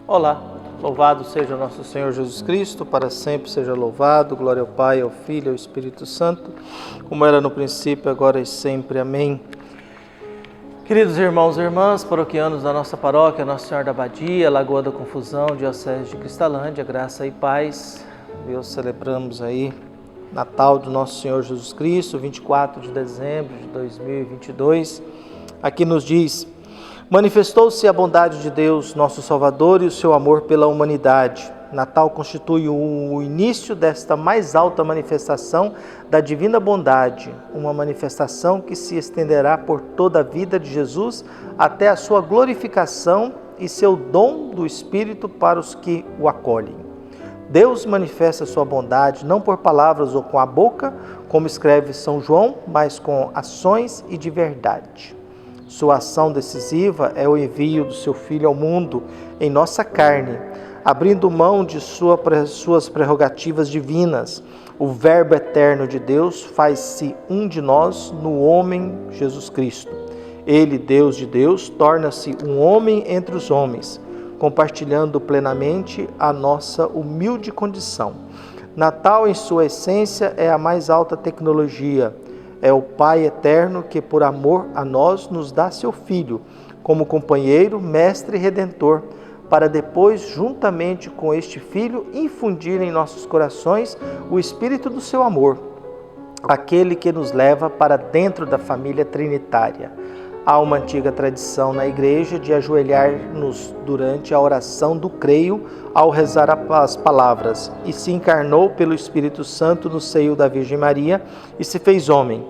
Olá, louvado seja nosso Senhor Jesus Cristo, para sempre seja louvado, glória ao Pai, ao Filho e ao Espírito Santo, como era no princípio, agora e sempre. Amém. Queridos irmãos e irmãs, paroquianos da nossa paróquia, Nossa Senhora da Abadia, Lagoa da Confusão, Diocese de Cristalândia, graça e paz. Deus, celebramos aí Natal do nosso Senhor Jesus Cristo, 24 de dezembro de 2022. Aqui nos diz: manifestou-se a bondade de Deus, nosso Salvador, e o seu amor pela humanidade. Natal constitui o início desta mais alta manifestação da divina bondade, uma manifestação que se estenderá por toda a vida de Jesus até a sua glorificação e seu dom do Espírito para os que o acolhem. Deus manifesta sua bondade não por palavras ou com a boca, como escreve São João, mas com ações e de verdade. Sua ação decisiva é o envio do seu Filho ao mundo em nossa carne, abrindo mão de suas prerrogativas divinas. O Verbo eterno de Deus faz-se um de nós no homem Jesus Cristo. Ele, Deus de Deus, torna-se um homem entre os homens, compartilhando plenamente a nossa humilde condição. Natal, em sua essência, é a mais alta tecnologia. É o Pai eterno que, por amor a nós, nos dá seu Filho, como companheiro, mestre e redentor, para depois, juntamente com este Filho, infundir em nossos corações o Espírito do seu amor, aquele que nos leva para dentro da família trinitária. Há uma antiga tradição na Igreja de ajoelhar-nos durante a oração do creio ao rezar as palavras: e se encarnou pelo Espírito Santo no seio da Virgem Maria e se fez homem.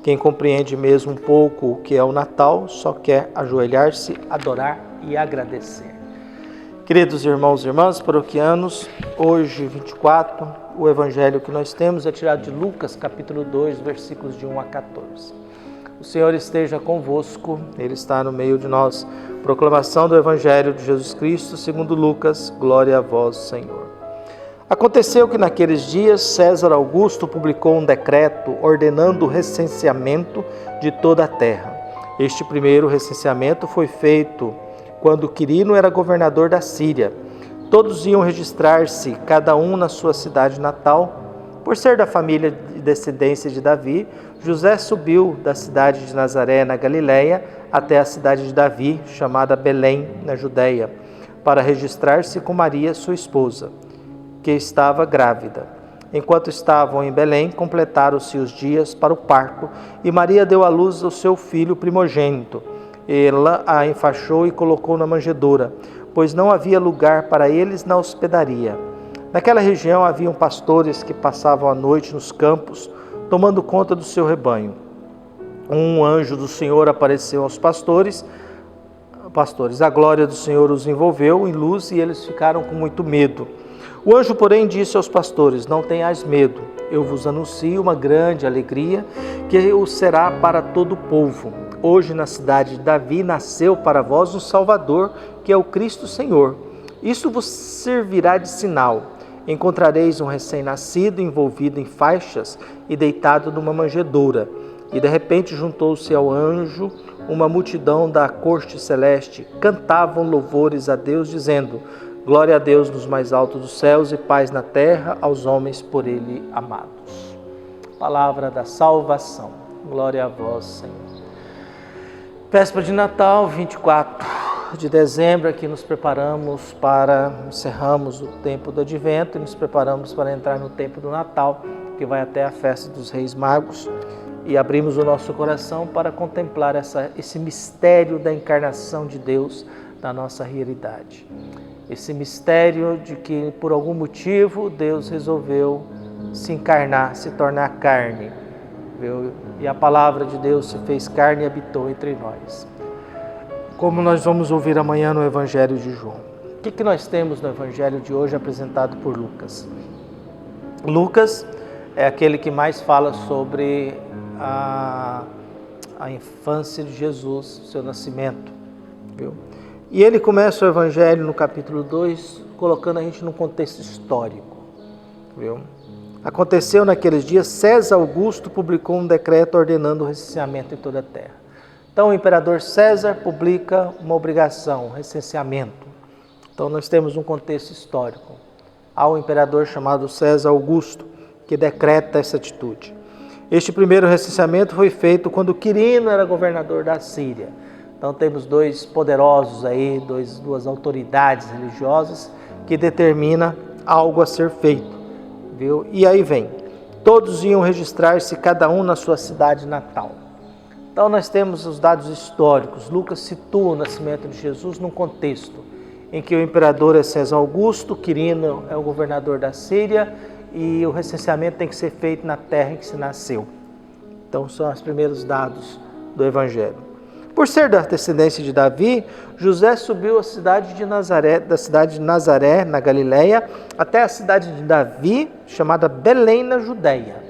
Quem compreende mesmo um pouco o que é o Natal só quer ajoelhar-se, adorar e agradecer. Queridos irmãos e irmãs paroquianos, hoje 24, o evangelho que nós temos é tirado de Lucas, capítulo 2, versículos de 1 a 14. O Senhor esteja convosco, Ele está no meio de nós. Proclamação do Evangelho de Jesus Cristo, segundo Lucas, glória a vós, Senhor. Aconteceu que naqueles dias César Augusto publicou um decreto ordenando o recenseamento de toda a terra. Este primeiro recenseamento foi feito quando Quirino era governador da Síria. Todos iam registrar-se, cada um na sua cidade natal. Por ser da família de descendência de Davi, José subiu da cidade de Nazaré, na Galiléia, até a cidade de Davi, chamada Belém, na Judéia, para registrar-se com Maria, sua esposa, que estava grávida. Enquanto estavam em Belém, completaram-se os dias para o parto, e Maria deu à luz ao seu filho primogênito. Ela a enfaixou e colocou na manjedoura, pois não havia lugar para eles na hospedaria. Naquela região haviam pastores que passavam a noite nos campos, tomando conta do seu rebanho. Um anjo do Senhor apareceu aos pastores. A glória do Senhor os envolveu em luz e eles ficaram com muito medo. O anjo, porém, disse aos pastores: não tenhais medo, eu vos anuncio uma grande alegria que o será para todo o povo. Hoje na cidade de Davi nasceu para vós um Salvador, que é o Cristo Senhor. Isso vos servirá de sinal. Encontrareis um recém-nascido envolvido em faixas e deitado numa manjedoura. E de repente juntou-se ao anjo uma multidão da corte celeste. Cantavam louvores a Deus, dizendo: glória a Deus nos mais altos dos céus e paz na terra aos homens por ele amados. Palavra da salvação. Glória a vós, Senhor. Véspera de Natal, 24 de dezembro, aqui nos preparamos encerramos o tempo do Advento e nos preparamos para entrar no tempo do Natal, que vai até a festa dos Reis Magos, e abrimos o nosso coração para contemplar esse mistério da encarnação de Deus na nossa realidade. Esse mistério de que, por algum motivo, Deus resolveu se encarnar, se tornar carne, viu? E a palavra de Deus se fez carne e habitou entre nós. Como nós vamos ouvir amanhã no Evangelho de João. O que nós temos no Evangelho de hoje apresentado por Lucas? Lucas é aquele que mais fala sobre a infância de Jesus, seu nascimento, viu? E ele começa o Evangelho no capítulo 2, colocando a gente num contexto histórico, viu? Aconteceu naqueles dias, César Augusto publicou um decreto ordenando o recenseamento em toda a terra. Então o imperador César publica uma obrigação, um recenseamento. Então nós temos um contexto histórico. Há um imperador chamado César Augusto que decreta essa atitude. Este primeiro recenseamento foi feito quando Quirino era governador da Síria. Então temos dois poderosos aí, duas autoridades religiosas que determinam algo a ser feito, viu? E aí vem, todos iam registrar-se cada um na sua cidade natal. Então nós temos os dados históricos. Lucas situa o nascimento de Jesus num contexto em que o imperador é César Augusto, Quirino é o governador da Síria e o recenseamento tem que ser feito na terra em que se nasceu. Então são os primeiros dados do Evangelho. Por ser da descendência de Davi, José subiu à cidade de Nazaré, da cidade de Nazaré, na Galileia, até a cidade de Davi, chamada Belém, na Judéia.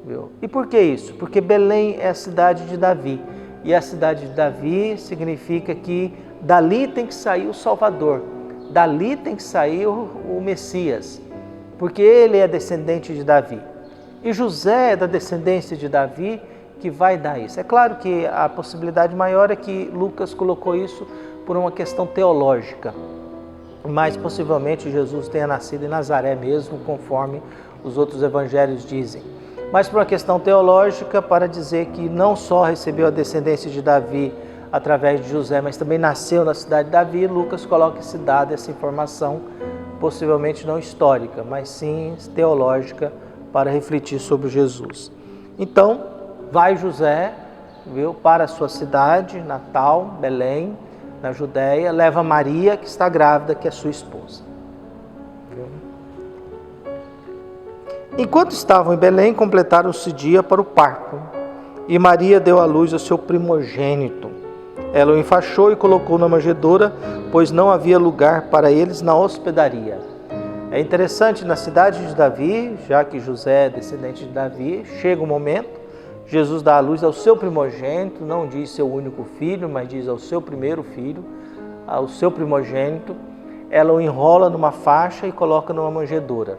Viu? E por que isso? Porque Belém é a cidade de Davi. E a cidade de Davi significa que dali tem que sair o Salvador, dali tem que sair o Messias, porque ele é descendente de Davi. E José é da descendência de Davi, que vai dar isso. É claro que a possibilidade maior é que Lucas colocou isso por uma questão teológica, mas possivelmente Jesus tenha nascido em Nazaré mesmo, conforme os outros evangelhos dizem. Mas por uma questão teológica, para dizer que não só recebeu a descendência de Davi através de José, mas também nasceu na cidade de Davi, Lucas coloca esse dado, essa informação, possivelmente não histórica, mas sim teológica, para refletir sobre Jesus. Então, vai José, viu, para a sua cidade natal, Belém, na Judéia, leva Maria, que está grávida, que é sua esposa. Viu? Enquanto estavam em Belém, completaram-se dia para o parto, e Maria deu à luz ao seu primogênito. Ela o enfaixou e colocou na manjedoura, pois não havia lugar para eles na hospedaria. É interessante, na cidade de Davi, já que José é descendente de Davi, chega um momento, Jesus dá à luz ao seu primogênito, não diz seu único filho, mas diz ao seu primeiro filho, ao seu primogênito. Ela o enrola numa faixa e coloca numa manjedoura.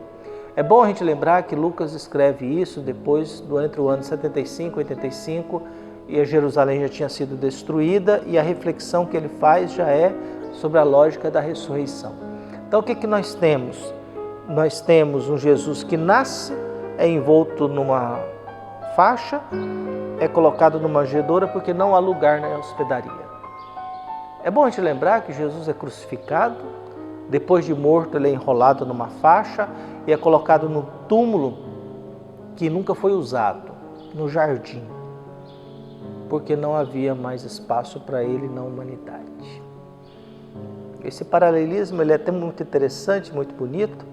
É bom a gente lembrar que Lucas escreve isso depois, entre o ano 75 e 85, e a Jerusalém já tinha sido destruída, e a reflexão que ele faz já é sobre a lógica da ressurreição. Então o que nós temos? Nós temos um Jesus que nasce, é envolto numa faixa, é colocado numa manjedoura porque não há lugar na hospedaria. É bom a gente lembrar que Jesus é crucificado, depois de morto ele é enrolado numa faixa e é colocado no túmulo que nunca foi usado, no jardim, porque não havia mais espaço para ele na humanidade. Esse paralelismo ele é até muito interessante, muito bonito,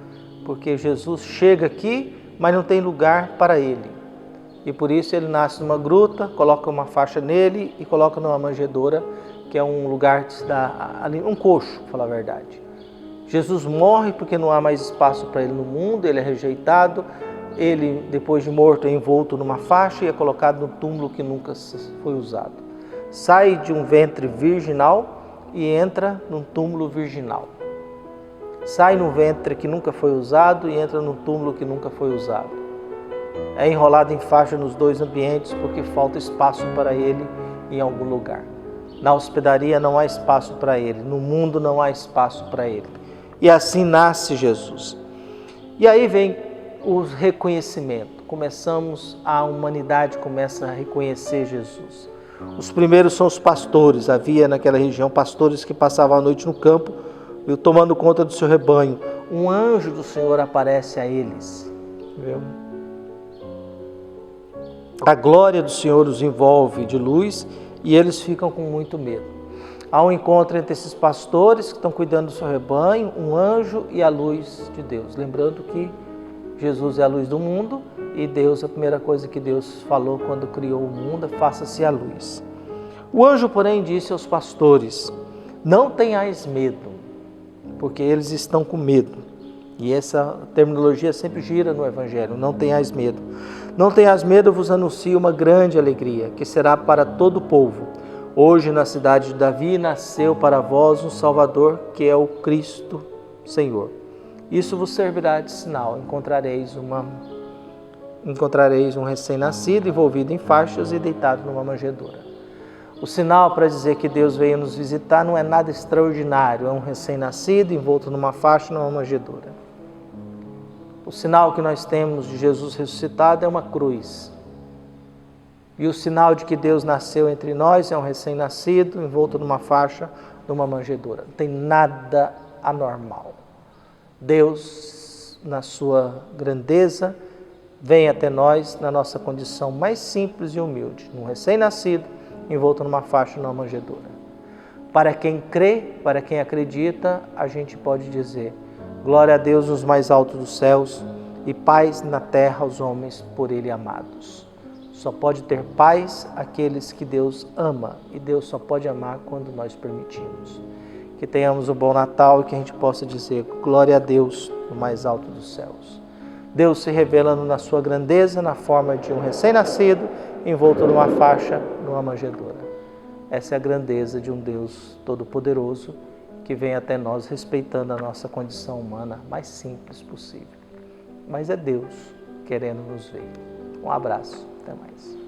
porque Jesus chega aqui, mas não tem lugar para ele. E por isso ele nasce numa gruta, coloca uma faixa nele e coloca numa manjedoura, que é um lugar que se dá ali, um coxo, para falar a verdade. Jesus morre porque não há mais espaço para ele no mundo, ele é rejeitado, ele, depois de morto, é envolto numa faixa e é colocado no túmulo que nunca foi usado. Sai de um ventre virginal e entra num túmulo virginal. Sai no ventre que nunca foi usado e entra num túmulo que nunca foi usado. É enrolado em faixa nos dois ambientes porque falta espaço para ele em algum lugar. Na hospedaria não há espaço para ele, no mundo não há espaço para ele. E assim nasce Jesus. E aí vem o reconhecimento. A humanidade começa a reconhecer Jesus. Os primeiros são os pastores. Havia naquela região pastores que passavam a noite no campo, tomando conta do seu rebanho. Um anjo do Senhor aparece a eles. Viu? A glória do Senhor os envolve de luz e eles ficam com muito medo. Há um encontro entre esses pastores que estão cuidando do seu rebanho, um anjo e a luz de Deus. Lembrando que Jesus é a luz do mundo e Deus, a primeira coisa que Deus falou quando criou o mundo é: faça-se a luz. O anjo, porém, disse aos pastores: não tenhais medo, porque eles estão com medo. E essa terminologia sempre gira no Evangelho: não tenhais medo. Não tenhas medo, eu vos anuncio uma grande alegria, que será para todo o povo. Hoje, na cidade de Davi, nasceu para vós um Salvador, que é o Cristo Senhor. Isso vos servirá de sinal. Encontrareis um recém-nascido envolvido em faixas e deitado numa manjedoura. O sinal para dizer que Deus veio nos visitar não é nada extraordinário, é um recém-nascido envolto numa faixa, numa manjedoura. O sinal que nós temos de Jesus ressuscitado é uma cruz. E o sinal de que Deus nasceu entre nós é um recém-nascido envolto numa faixa, numa manjedoura. Não tem nada anormal. Deus, na sua grandeza, vem até nós na nossa condição mais simples e humilde, num recém-nascido, envolto numa faixa, numa manjedoura. Para quem crê, para quem acredita, a gente pode dizer: glória a Deus nos mais altos dos céus e paz na terra aos homens por Ele amados. Só pode ter paz aqueles que Deus ama, e Deus só pode amar quando nós permitimos. Que tenhamos um bom Natal e que a gente possa dizer glória a Deus no mais alto dos céus. Deus se revelando na sua grandeza, na forma de um recém-nascido, envolto numa faixa, numa manjedoura. Essa é a grandeza de um Deus todo-poderoso que vem até nós respeitando a nossa condição humana mais simples possível. Mas é Deus querendo nos ver. Um abraço, até mais.